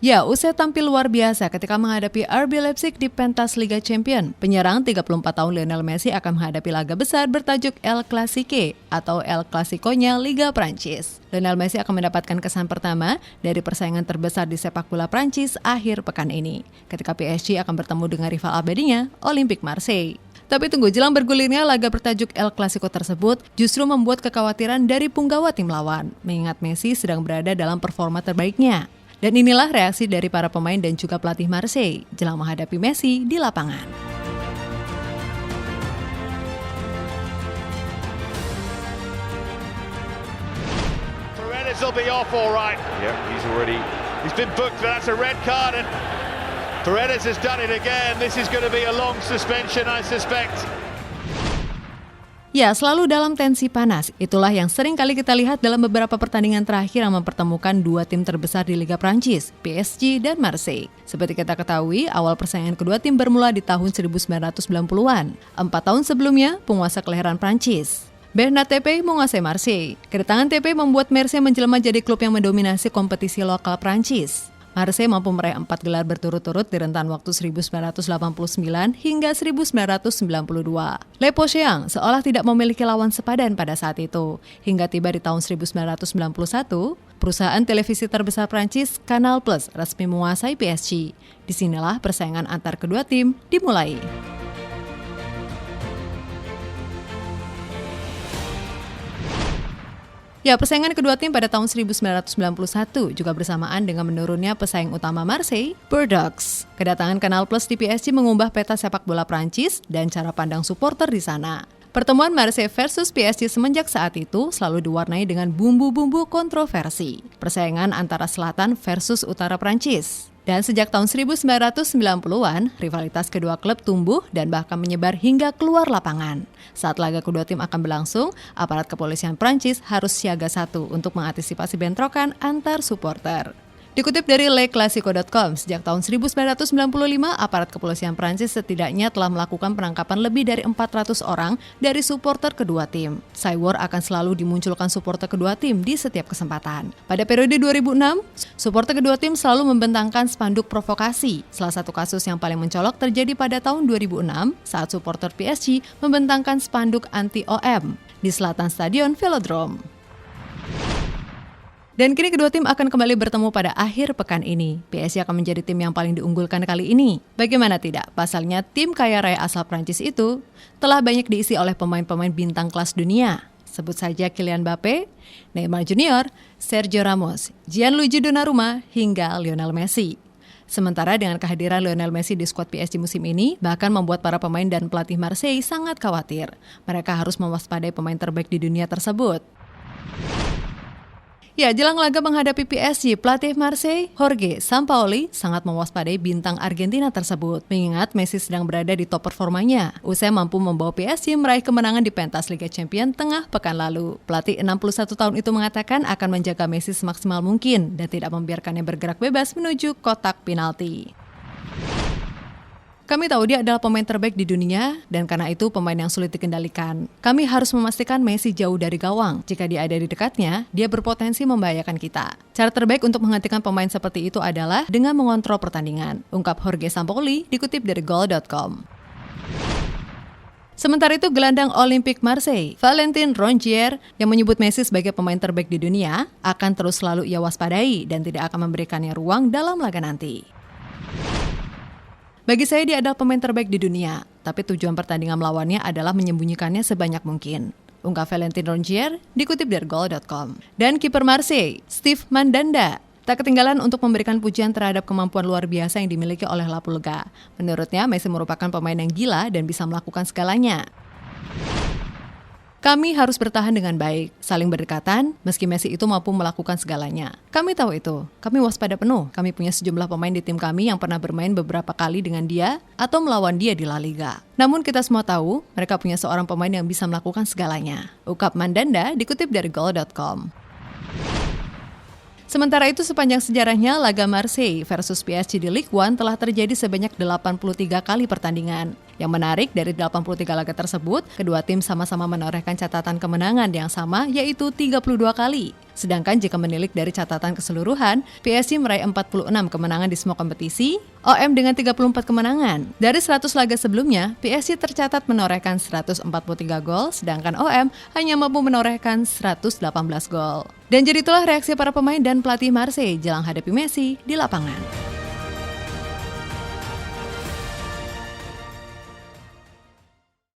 Ya, usai tampil luar biasa ketika menghadapi RB Leipzig di pentas Liga Champions, penyerang 34 tahun Lionel Messi akan menghadapi laga besar bertajuk El Clasique atau El Clasico-nya Liga Prancis. Lionel Messi akan mendapatkan kesan pertama dari persaingan terbesar di sepak bola Prancis akhir pekan ini, ketika PSG akan bertemu dengan rival abadinya, Olympique Marseille. Tapi tunggu, jelang bergulirnya laga bertajuk El Clasico tersebut justru membuat kekhawatiran dari punggawa tim lawan, mengingat Messi sedang berada dalam performa terbaiknya. Dan inilah reaksi dari para pemain dan juga pelatih Marseille jelang menghadapi Messi di lapangan. Paredes will be off all right. Yeah, he's been booked. That's a red card, and Paredes has done it again. This is going to be a long suspension, I suspect. Ya, selalu dalam tensi panas. Itulah yang sering kali kita lihat dalam beberapa pertandingan terakhir yang mempertemukan dua tim terbesar di Liga Prancis, PSG dan Marseille. Seperti kita ketahui, awal persaingan kedua tim bermula di tahun 1990-an. 4 tahun sebelumnya, penguasa kelahiran Prancis, Bernard Tapie menguasai Marseille. Kedatangan Tapie membuat Marseille menjelma jadi klub yang mendominasi kompetisi lokal Prancis. Marseille mampu meraih 4 gelar berturut-turut di rentan waktu 1989 hingga 1992. Le Pocheang seolah tidak memiliki lawan sepadan pada saat itu. Hingga tiba di tahun 1991, perusahaan televisi terbesar Prancis, Canal Plus, resmi menguasai PSG. Disinilah persaingan antar kedua tim dimulai. Ya, persaingan kedua tim pada tahun 1991 juga bersamaan dengan menurunnya pesaing utama Marseille, Bordeaux. Kedatangan Canal Plus di PSG mengubah peta sepak bola Prancis dan cara pandang supporter di sana. Pertemuan Marseille versus PSG semenjak saat itu selalu diwarnai dengan bumbu-bumbu kontroversi. Persaingan antara selatan versus utara Prancis. Dan sejak tahun 1990-an, rivalitas kedua klub tumbuh dan bahkan menyebar hingga keluar lapangan. Saat laga kedua tim akan berlangsung, aparat kepolisian Prancis harus siaga satu untuk mengantisipasi bentrokan antar supporter. Dikutip dari LeClassico.com, sejak tahun 1995, aparat kepolisian Prancis setidaknya telah melakukan penangkapan lebih dari 400 orang dari supporter kedua tim. Cywar akan selalu dimunculkan supporter kedua tim di setiap kesempatan. Pada periode 2006, supporter kedua tim selalu membentangkan spanduk provokasi. Salah satu kasus yang paling mencolok terjadi pada tahun 2006 saat supporter PSG membentangkan spanduk anti-OM di selatan stadion Velodrome. Dan kini kedua tim akan kembali bertemu pada akhir pekan ini. PSG akan menjadi tim yang paling diunggulkan kali ini. Bagaimana tidak? Pasalnya tim kaya raya asal Prancis itu telah banyak diisi oleh pemain-pemain bintang kelas dunia. Sebut saja Kylian Mbappe, Neymar Junior, Sergio Ramos, Gianluigi Donnarumma, hingga Lionel Messi. Sementara dengan kehadiran Lionel Messi di skuad PSG musim ini, bahkan membuat para pemain dan pelatih Marseille sangat khawatir. Mereka harus mewaspadai pemain terbaik di dunia tersebut. Ya, jelang laga menghadapi PSG, pelatih Marseille, Jorge Sampaoli, sangat mewaspadai bintang Argentina tersebut, mengingat Messi sedang berada di top performanya. Usai mampu membawa PSG meraih kemenangan di pentas Liga Champions tengah pekan lalu. Pelatih 61 tahun itu mengatakan akan menjaga Messi semaksimal mungkin dan tidak membiarkannya bergerak bebas menuju kotak penalti. Kami tahu dia adalah pemain terbaik di dunia dan karena itu pemain yang sulit dikendalikan. Kami harus memastikan Messi jauh dari gawang. Jika dia ada di dekatnya, dia berpotensi membahayakan kita. Cara terbaik untuk menghentikan pemain seperti itu adalah dengan mengontrol pertandingan, ungkap Jorge Sampaoli dikutip dari Goal.com. Sementara itu, gelandang Olympique Marseille, Valentin Rongier, yang menyebut Messi sebagai pemain terbaik di dunia, akan terus selalu ia waspadai dan tidak akan memberikannya ruang dalam laga nanti. Bagi saya dia adalah pemain terbaik di dunia, tapi tujuan pertandingan melawannya adalah menyembunyikannya sebanyak mungkin, ungkap Valentin Rongier dikutip dari Goal.com. Dan kiper Marseille, Steve Mandanda, tak ketinggalan untuk memberikan pujian terhadap kemampuan luar biasa yang dimiliki oleh Lapulga. Menurutnya, Messi merupakan pemain yang gila dan bisa melakukan segalanya. Kami harus bertahan dengan baik, saling berdekatan, meski Messi itu mampu melakukan segalanya. Kami tahu itu, kami waspada penuh. Kami punya sejumlah pemain di tim kami yang pernah bermain beberapa kali dengan dia atau melawan dia di La Liga. Namun kita semua tahu, mereka punya seorang pemain yang bisa melakukan segalanya, ungkap Mandanda dikutip dari Goal.com. Sementara itu, sepanjang sejarahnya, laga Marseille versus PSG di Ligue 1 telah terjadi sebanyak 83 kali pertandingan. Yang menarik, dari 83 laga tersebut, kedua tim sama-sama menorehkan catatan kemenangan yang sama, yaitu 32 kali. Sedangkan jika menilik dari catatan keseluruhan, PSG meraih 46 kemenangan di semua kompetisi, OM dengan 34 kemenangan. Dari 100 laga sebelumnya, PSG tercatat menorehkan 143 gol, sedangkan OM hanya mampu menorehkan 118 gol. Dan jadi itulah reaksi para pemain dan pelatih Marseille jelang hadapi Messi di lapangan.